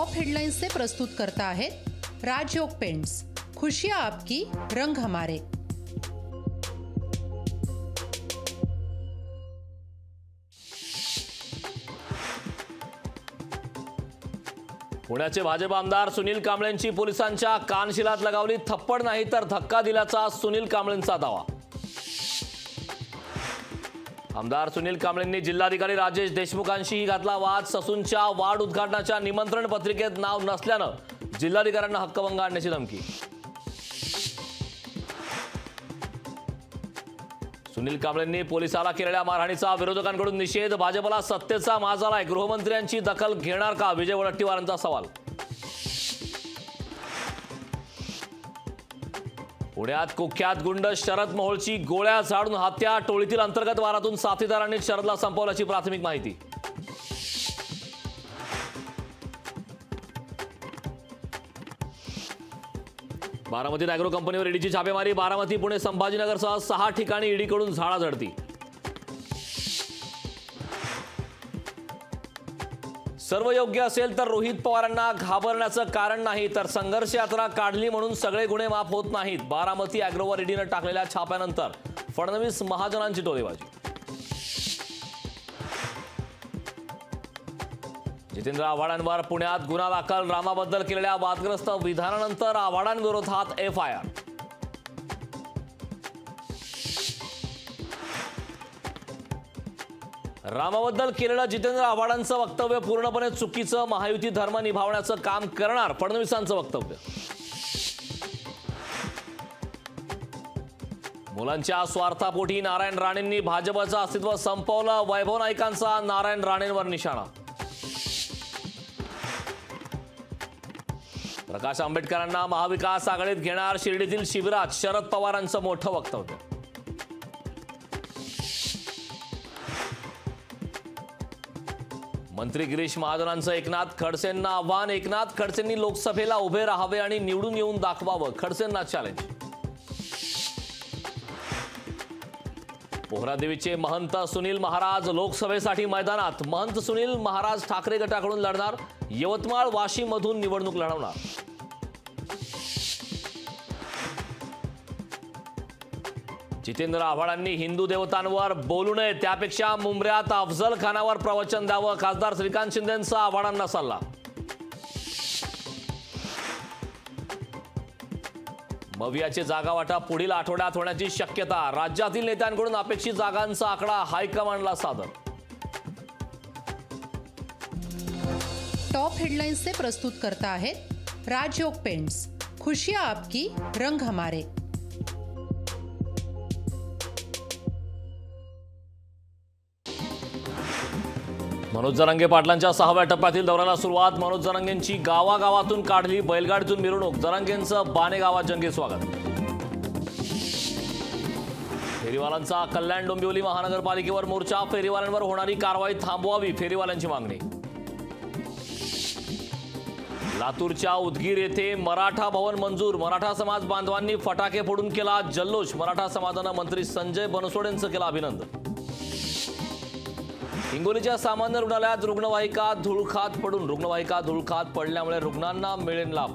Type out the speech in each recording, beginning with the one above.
Top हेडलाइन्सचे प्रस्तुत करता आहेत राजयोग पेंट्स, खुशियां आपकी, रंग हमारे। पुण्याचे भाजप आमदार सुनील कांबळेंची पोलिसांच्या कानशिलात लगावली थप्पड नाही तर धक्का दिल्याचा सुनील कांबळेंचा दावा। आमदार सुनील कांबळेंनी जिल्हाधिकारी राजेश देशमुखांशीही घातला वाद। ससूनच्या वाढ उद्घाटनाच्या निमंत्रण पत्रिकेत नाव नसल्यानं जिल्हाधिकाऱ्यांना हक्कभंग आणण्याची धमकी। सुनील कांबळेंनी पोलिसाला केलेल्या मारहाणीचा विरोधकांकडून निषेध। भाजपला सत्तेचा माज आलाय, गृहमंत्र्यांची दखल घेणार का, विजय वडेट्टीवारांचा सवाल। पुण्यात कुख्यात गुंड शरद मोहोळची गोळ्या झाडून हत्या। टोळीतील अंतर्गत वारातून साथीदारांनी शरदला संपवल्याची प्राथमिक माहिती। बारामतीत अॅग्रो कंपनीवर ईडीची छापेमारी। बारामती, पुणे, संभाजीनगरसह 6 ठिकाणी ईडीकडून झाडाझडती। सर्व योग्य असेल तर रोहित पवारांना घाबरण्याचं कारण नाही, तर संघर्ष यात्रा काढली म्हणून सगळे गुन्हे माफ होत नाहीत। बारामती अॅग्रोवर ईडीनं टाकलेल्या छाप्यानंतर फडणवीस महाजनांची टोलेबाजी। जितेंद्र आव्हाडांवर पुण्यात गुन्हा दाखल। रामाबद्दल केलेल्या वादग्रस्त विधानानंतर आव्हाडांविरोधात एफआयआर। रामाबद्दल केलेलं जितेंद्र आव्हाडांचं वक्तव्य पूर्णपणे चुकीचं, महायुती धर्म निभावण्याचं काम करणार, फडणवीसांचं वक्तव्य। मुलांच्या स्वार्थापोटी नारायण राणेंनी भाजपचं अस्तित्व संपवलं। वैभव नाईकांचा नारायण राणेंवर निशाणा। प्रकाश आंबेडकरांना महाविकास आघाडीत घेणार, शिर्डीतील शिबिरात शरद पवारांचं मोठं वक्तव्य। मंत्री गिरीश महाजनांचं एकनाथ खडसेंना आव्हान। एकनाथ खडसेंनी लोकसभेला उभे राहावे आणि निवडून येऊन दाखवावं, खडसेंना चॅलेंज। पोहरादेवीचे महंत सुनील महाराज लोकसभेसाठी मैदानात। महंत सुनील महाराज ठाकरे गटाकडून लढणार, यवतमाळ वाशिम मधून निवडणूक लढवणार। जितेंद्र आव्हाडांनी हिंदू देवतांवर बोलू नये, त्यापेक्षा मुंबऱ्यात अफजल खानावर प्रवचन द्यावं, खासदार श्रीकांत शिंदेंचा आव्हाडांना सल्ला। मवियाची जागा वाटप पुढील आठवड्यात होण्याची शक्यता। राज्यातील नेत्यांकडून अपेक्षित जागांचा आकडा हायकमांडला सादर। टॉप हेडलाइन्सचे प्रस्तुत करता आहेत राजयोग पेंट्स, खुशियां आपकी, रंग हमारे। मनोज जरांगे पाटलांच्या 6व्या टप्प्यातील दौऱ्याला सुरुवात। मनोज जरांगेंची गावागावातून काढली बैलगाडीतून मिरवणूक। जरांगेंचं बाणे गावात जंगी स्वागत। फेरीवाल्यांचा कल्याण डोंबिवली महानगरपालिकेवर मोर्चा। फेरीवाल्यांवर होणारी कारवाई थांबवावी, फेरीवाल्यांची मागणी। लातूरच्या उदगीर येथे मराठा भवन मंजूर। मराठा समाज बांधवांनी फटाके फोडून केला जल्लोष। मराठा समाजानं मंत्री संजय बनसोडेंचं केलं अभिनंदन। हिंगोलीच्या सामान्य रुग्णालयात रुग्णवाहिका धूळ खात पडल्यामुळे रुग्णांना मिळेल लाभ।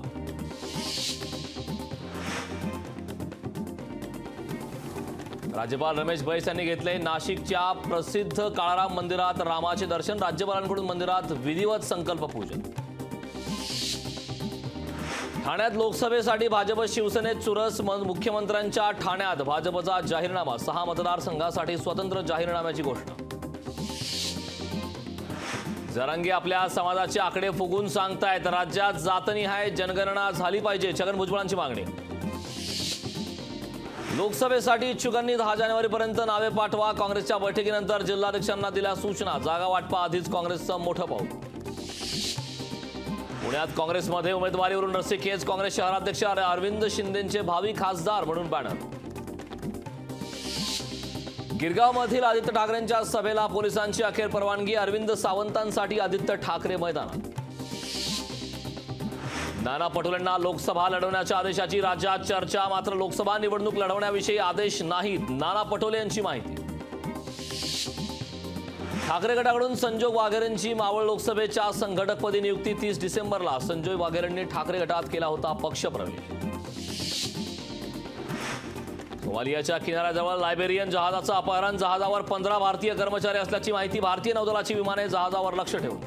राज्यपाल रमेश बैस यांनी घेतले नाशिकच्या प्रसिद्ध काळाराम मंदिरात रामाचे दर्शन। राज्यपालांकडून मंदिरात विधिवत संकल्प पूजन। ठाण्यात लोकसभेसाठी भाजप शिवसेनेत चुरस। मुख्यमंत्र्यांच्या ठाण्यात भाजपचा जाहीरनामा। 6 मतदारसंघासाठी स्वतंत्र जाहीरनाम्याची घोषणा। जरांगे आपल्या समाजाचे आकडे फुगून सांगतायत, राज्यात जातनिहाय जनगणना झाली पाहिजे, छगन भुजबळांची मागणी। लोकसभेसाठी इच्छुकांनी 10 जानेवारीपर्यंत नावे पाठवा। काँग्रेसच्या बैठकीनंतर जिल्हाध्यक्षांना दिल्या सूचना। जागा वाटपा आधीच काँग्रेसचं मोठं पाऊल। पुण्यात काँग्रेसमध्ये उमेदवारीवरून रस्सीखेच। काँग्रेस शहराध्यक्ष अरविंद शिंदेंचे भावी खासदार म्हणून बॅनर। गिरगावमधील आदित्य ठाकरेंच्या सभेला पोलिसांची अखेर परवानगी। अरविंद सावंतांसाठी आदित्य ठाकरे मैदानात। नाना पटोलेंना लोकसभा लढवण्याच्या आदेशाची राज्यात चर्चा। मात्र लोकसभा निवडणूक लढवण्याविषयी आदेश नाहीत, नाना पटोले यांची माहिती। ठाकरे गटाकडून संजोग वाघेरेंची मावळ लोकसभेच्या संघटकपदी नियुक्ती 30 डिसेंबरला संजोग वाघेरेंनी ठाकरे गटात केला होता पक्षप्रवेश. सोमालियाच्या किनाऱ्याजवळ लायबेरियन जहाजाचं अपहरण. जहाजावर 15 भारतीय कर्मचारी असल्याची माहिती. भारतीय नौदलाची विमाने जहाजावर लक्ष ठेवून.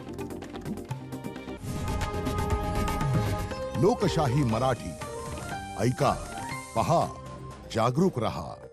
लोकशाही मराठी ऐका, पहा, जागरूक रहा.